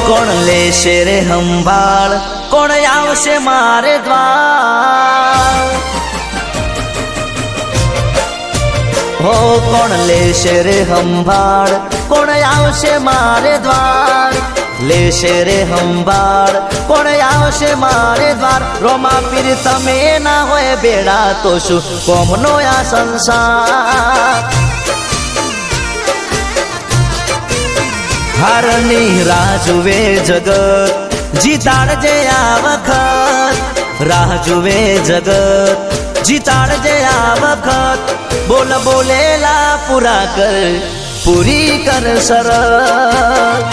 કોણ લેશે રે સંભાળ, કોણ આવશે મારે દ્વાર, હો કોણ લેશે રે સંભાળ, કોણ આવશે મારે દ્વાર, લેશે રે સંભાળ, કોણ આવશે મારે દ્વાર. રોમા પીર તમે ના હોય બેડા તો શું કોમનો આ સંસાર. હારની રાહ જુએ જગત, જીતાડજે આ વખત, રાહ જુએ જગત, જીતાડજે આ વખત. બોલ બોલેલા પૂરા કર, પૂરી કર શરત.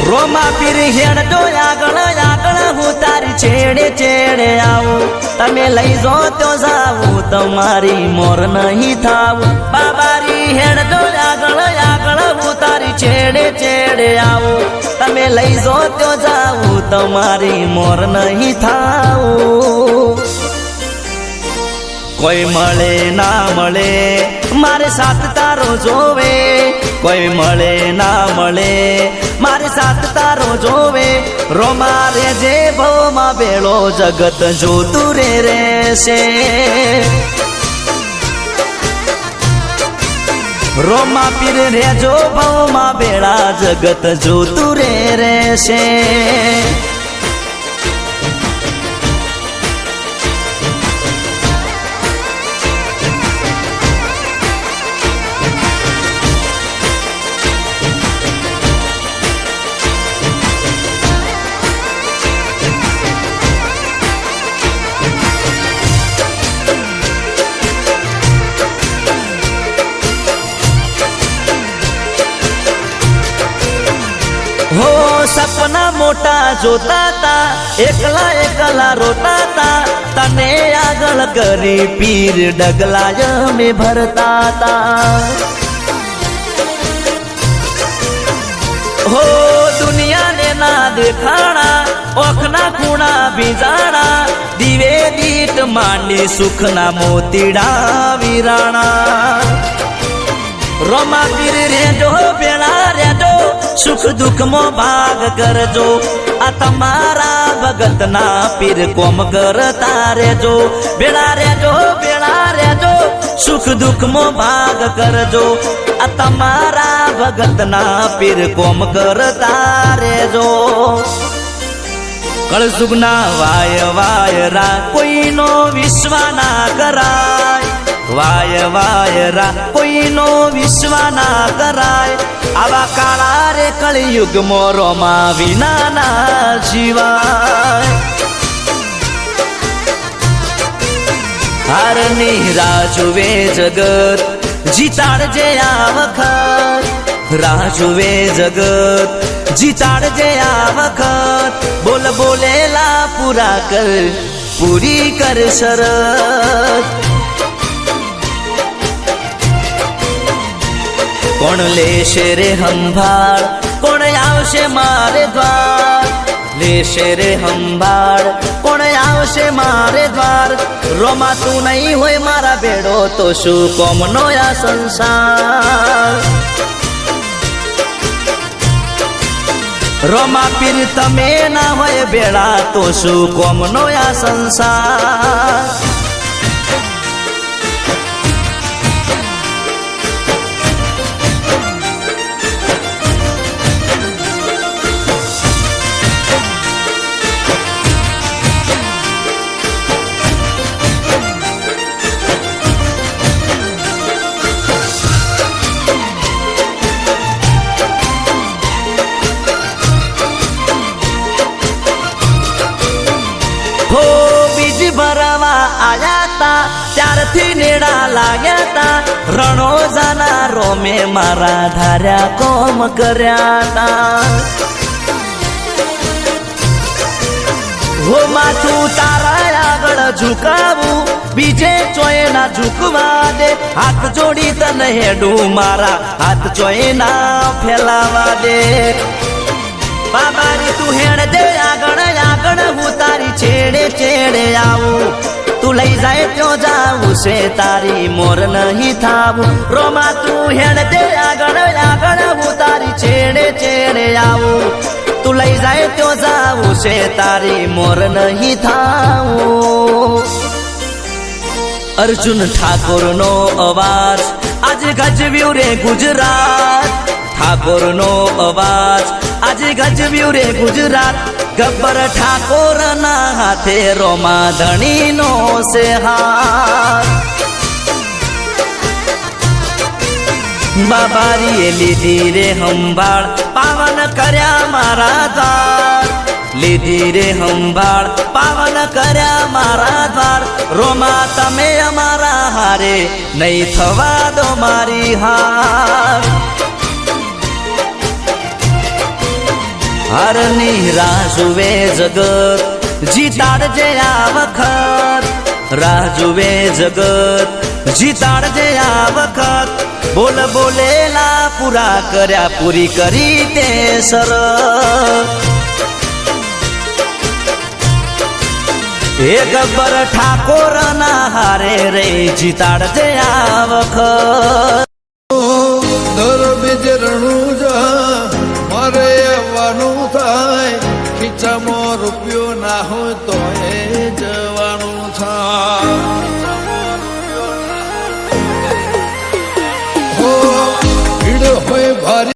રોમા પીર હેડજો આગળ આગળ, હું તારી છેડે છેડે આવું. તમે લઈ જો તો જાવું, તમારી મોર નહીં થાવું. બાબારી હેડજો આગળ આગળ, હું તારી છેડે છેડે આવું. તમે લઈ જો તો જાવું, તમારી મોર નહીં થાવું. કોઈ મળે ના મળે મારે સાથ તારો જોવે, કોઈ મળે ના મળે મારે સાથ તારો જોવે. રોમા રે જે ભવમાં બેળો જગત જોતું રે રહેશે. રોમા પીર રેજો ભવમાં બેળા જગત જોતું રે રહેશે. હો સપના મોટા જોતા તા, એકલા એકલા રોતા તા. તને આગળ કરી પીર ડગલા અમે ભરતા તા. હો દુનિયાને ના દેખાણા, ઓખના ખૂણા ભીજાણા. દીવે દીટ માંડી સુખના મોતીડા વિરાણા. રોમા પીર રેજો બેળા રેજો, સુખ દુઃખમાં ભાગ કરજો. આ તમારા ભગતના પીર કોમ કરતા રેજો. બેળા રેજો બેળા રેજો, સુખ દુઃખમાં ભાગ કરજો. આ તમારા ભગતના પીર કોમ કરતા રેજો. કળસુગના વાય વાયરા કોઈનો વિશ્વા ના કરાય, વાય વાયરા કોઈનો વિશ્વા ના કરાય. આવા કાળા રે કળિયુગમાં રોમા વિના ના જીવાય. હારની રાહ જુએ જગત, જીતાડજે આ વખત, રાહ જુએ જગત, જીતાડજે આ વખત. બોલ બોલેલા પૂરા કર, પૂરી કર શરત. કોણ લેશે રે સંભાળ, કોણ આવશે મારે દ્વાર, લેશે રે સંભાળ, કોણ આવશે મારે દ્વાર. રોમા તું નહીં હોય મારા બેડો તો શું કોમનો આ સંસાર. રોમા પીર તમે ના હોય બેડા તો શું કોમનો આ સંસાર. હો બીજ ભરવા આયા તા, ત્યારથી નેડા લાગ્યા તા. રણોજાના રોમે મારા ધાર્યા કોમ કર્યા તા. હો માથું તારા આગળ ઝુકાવું, બીજે ચોય ના ઝુકવા દે. હાથ જોડી તને હેડું મારા, હાથ ચોય ના ફેલાવા દે. બાબારી તું હેડ દે આગળ આગળ, હું તારી છેડે છેડે આવું. તું તું લઈ જાય ત્યાં જાવું છે તારી મોર નહીં થાવું રોમા તું હેડ દે આગળ આગળ હું તારી છેડે છેડે આવું તું લઈ જાય ત્યાં જાવું છે તારી મોર નહીં થાવું અર્જુન ઠાકોર નો અવાજ આજે ગજવ્યું રે ગુજરાત ઠાકોર નો અવાજ આજે ગજવ્યું રે ગુજરાત ગબ્બર ઠાકોર ના હાથે રોમા ધણી નો છે હાથ બાબારીએ લીધી રે સંભાળ પાવન કર્યા મારા દ્વાર લીધી રે સંભાળ પાવન કર્યા મારા દ્વાર રોમા તમે અમારા હારે નહીં થવા દો મારી હાર હારની રાહ જુએ જગત જીતાડજે આ વખત રાહ જુએ જગત જીતાડજે આ વખત બોલ બોલેલા પૂરા કર્યા પૂરી કરી તે શરત હે ગબ્બર ઠાકોર ના હારે રે જીતાડજે આ વખત ધર બીજ રણું